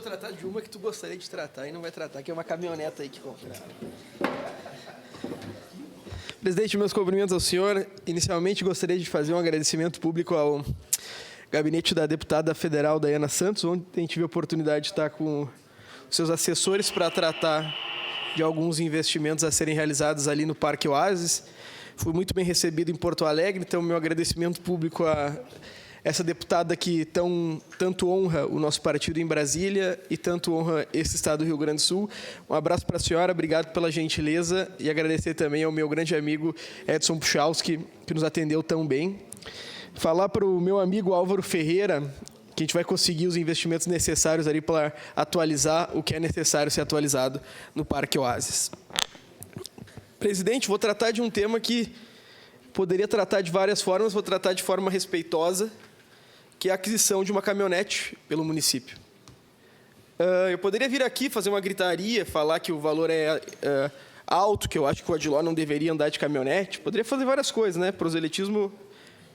vou tratar de uma que tu gostaria de tratar e não vai tratar, que é uma caminhoneta aí que compraram. Presidente, meus cumprimentos ao senhor. Inicialmente, gostaria de fazer um agradecimento público ao gabinete da deputada federal Dayana Santos, onde a gente tive a oportunidade de estar com seus assessores para tratar de alguns investimentos a serem realizados ali no Parque Oasis. Fui muito bem recebido em Porto Alegre, então meu agradecimento público a essa deputada que tanto honra o nosso partido em Brasília e tanto honra esse estado do Rio Grande do Sul. Um abraço para a senhora, obrigado pela gentileza e agradecer também ao meu grande amigo Edson Puchalski, que nos atendeu tão bem. Falar para o meu amigo Álvaro Ferreira que a gente vai conseguir os investimentos necessários ali para atualizar o que é necessário ser atualizado no Parque Oasis. Presidente, vou tratar de um tema que poderia tratar de várias formas, vou tratar de forma respeitosa, que é a aquisição de uma caminhonete pelo município. Eu poderia vir aqui fazer uma gritaria, falar que o valor é alto, que eu acho que o Adiló não deveria andar de caminhonete. Poderia fazer várias coisas, né? Proselitismo,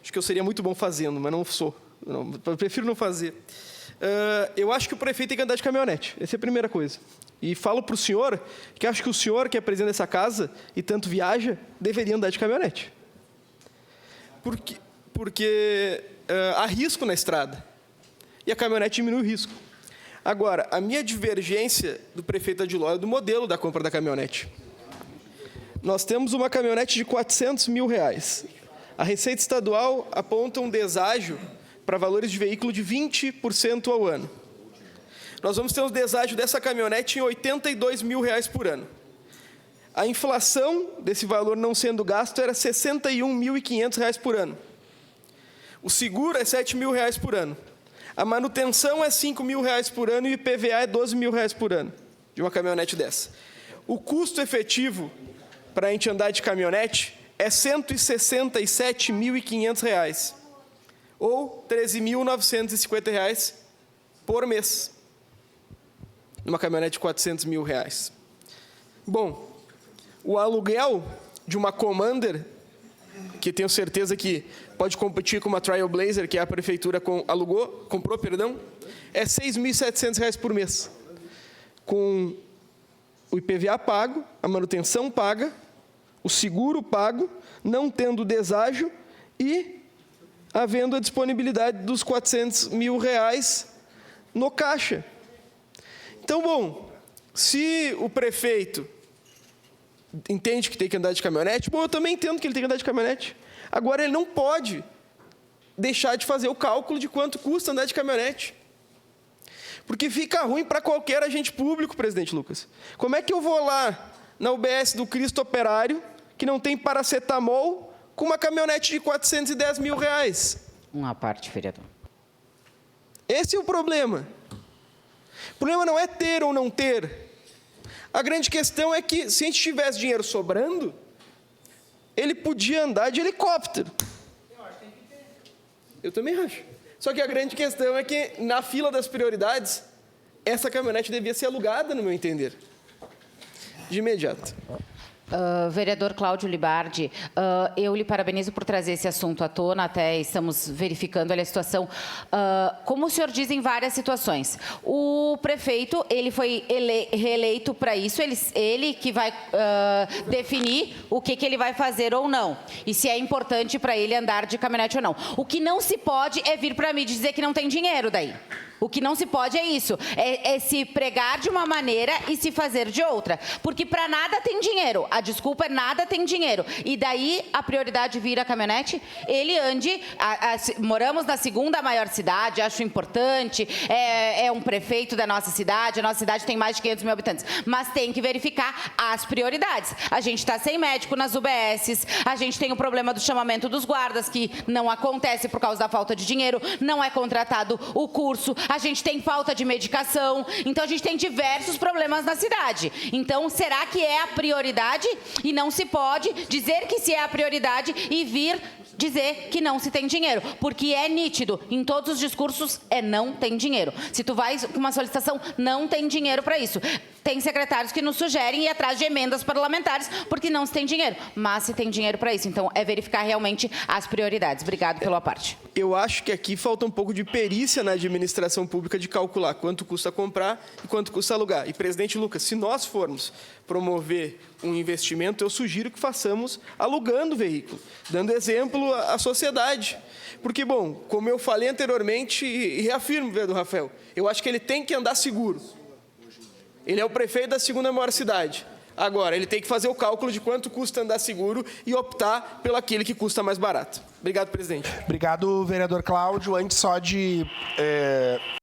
acho que eu seria muito bom fazendo, mas não sou. Não, eu prefiro não fazer. Eu acho que o prefeito tem que andar de caminhonete. Essa é a primeira coisa. E falo para o senhor que acho que o senhor, que é presidente dessa casa e tanto viaja, deveria andar de caminhonete. Porque há risco na estrada. E a caminhonete diminui o risco. Agora, a minha divergência do prefeito Adiló é do modelo da compra da caminhonete. Nós temos uma caminhonete de R$400 mil. A Receita Estadual aponta um deságio para valores de veículo de 20% ao ano. Nós vamos ter um deságio dessa caminhonete em R$82 mil por ano. A inflação desse valor não sendo gasto era R$61.500 por ano. O seguro é R$7 mil por ano. A manutenção é R$5 mil por ano e o IPVA é R$12 mil por ano de uma caminhonete dessa. O custo efetivo para a gente andar de caminhonete é R$167.500 ou R$13.950 por mês, numa caminhonete de R$400 mil. Bom, o aluguel de uma Commander, que tenho certeza que pode competir com uma Trailblazer, que a prefeitura comprou, é R$6.700 por mês, com o IPVA pago, a manutenção paga, o seguro pago, não tendo deságio e havendo a disponibilidade dos R$400 mil no caixa. Então, bom, se o prefeito entende que tem que andar de caminhonete, bom, eu também entendo que ele tem que andar de caminhonete. Agora, ele não pode deixar de fazer o cálculo de quanto custa andar de caminhonete. Porque fica ruim para qualquer agente público, presidente Lucas. Como é que eu vou lá na UBS do Cristo Operário, que não tem paracetamol, com uma caminhonete de R$410 mil? Uma parte, vereador. Esse é o problema. O problema não é ter ou não ter. A grande questão é que, se a gente tivesse dinheiro sobrando, ele podia andar de helicóptero. Eu acho que tem que ter. Eu também acho. Só que a grande questão é que, na fila das prioridades, essa caminhonete devia ser alugada, no meu entender. De imediato. Vereador Cláudio Libardi, eu lhe parabenizo por trazer esse assunto à tona, até estamos verificando ali a situação. Como o senhor diz em várias situações, o prefeito, ele foi reeleito para isso, ele que vai definir o que ele vai fazer ou não, e se é importante para ele andar de caminhonete ou não. O que não se pode é vir para mim dizer que não tem dinheiro daí. O que não se pode é isso, é se pregar de uma maneira e se fazer de outra. Porque para nada tem dinheiro, a desculpa é nada tem dinheiro. E daí a prioridade vira a caminhonete, ele ande, moramos na segunda maior cidade, acho importante, é um prefeito da nossa cidade, a nossa cidade tem mais de 500 mil habitantes, mas tem que verificar as prioridades. A gente está sem médico nas UBSs, a gente tem o problema do chamamento dos guardas, que não acontece por causa da falta de dinheiro, não é contratado o curso, a gente tem falta de medicação, então a gente tem diversos problemas na cidade. Então, será que é a prioridade? E não se pode dizer que se é a prioridade e vir dizer que não se tem dinheiro, porque é nítido, em todos os discursos, não tem dinheiro. Se tu vai com uma solicitação, não tem dinheiro para isso. Tem secretários que nos sugerem ir atrás de emendas parlamentares, porque não se tem dinheiro, mas se tem dinheiro para isso. Então, é verificar realmente as prioridades. Obrigado pela parte. Eu acho que aqui falta um pouco de perícia na administração pública de calcular quanto custa comprar e quanto custa alugar. E, presidente Lucas, se nós formos promover um investimento, eu sugiro que façamos alugando o veículo, dando exemplo à sociedade. Porque, bom, como eu falei anteriormente e reafirmo, vereador Rafael, eu acho que ele tem que andar seguro. Ele é o prefeito da segunda maior cidade. Agora, ele tem que fazer o cálculo de quanto custa andar seguro e optar pelo aquele que custa mais barato. Obrigado, presidente. Obrigado, vereador Cláudio. Antes só de